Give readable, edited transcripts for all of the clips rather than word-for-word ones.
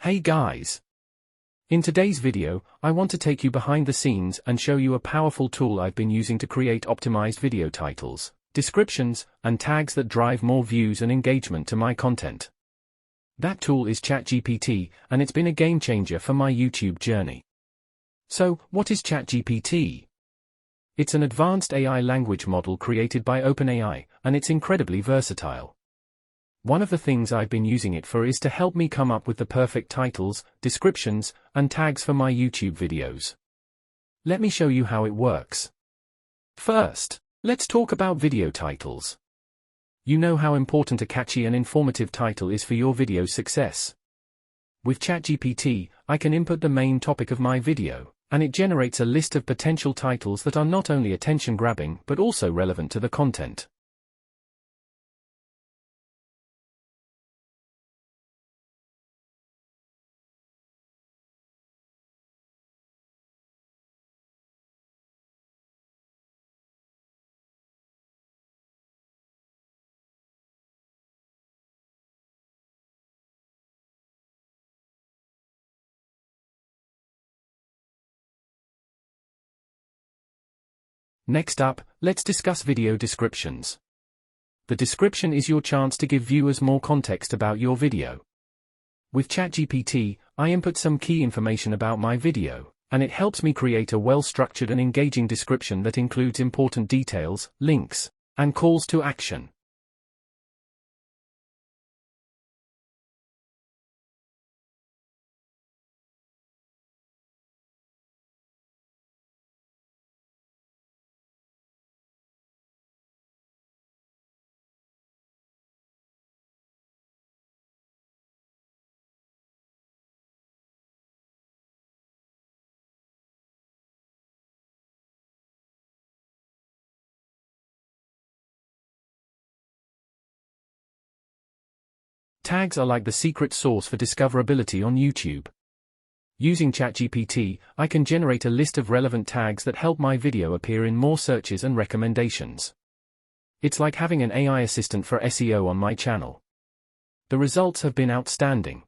Hey guys! In today's video, I want to take you behind the scenes and show you a powerful tool I've been using to create optimized video titles, descriptions, and tags that drive more views and engagement to my content. That tool is ChatGPT, and it's been a game changer for my YouTube journey. So, what is ChatGPT? It's an advanced AI language model created by OpenAI, and it's incredibly versatile. One of the things I've been using it for is to help me come up with the perfect titles, descriptions, and tags for my YouTube videos. Let me show you how it works. First, let's talk about video titles. You know how important a catchy and informative title is for your video's success. With ChatGPT, I can input the main topic of my video, and it generates a list of potential titles that are not only attention-grabbing but also relevant to the content. Next up, let's discuss video descriptions. The description is your chance to give viewers more context about your video. With ChatGPT, I input some key information about my video, and it helps me create a well-structured and engaging description that includes important details, links, and calls to action. Tags are like the secret sauce for discoverability on YouTube. Using ChatGPT, I can generate a list of relevant tags that help my video appear in more searches and recommendations. It's like having an AI assistant for SEO on my channel. The results have been outstanding.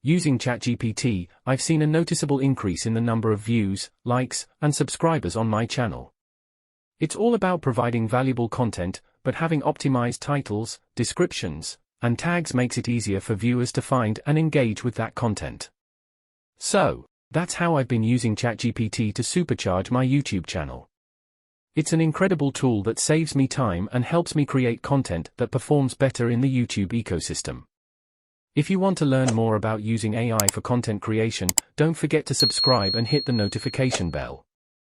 Using ChatGPT, I've seen a noticeable increase in the number of views, likes, and subscribers on my channel. It's all about providing valuable content, but having optimized titles, descriptions, and tags makes it easier for viewers to find and engage with that content. So, that's how I've been using ChatGPT to supercharge my YouTube channel. It's an incredible tool that saves me time and helps me create content that performs better in the YouTube ecosystem. If you want to learn more about using AI for content creation, don't forget to subscribe and hit the notification bell.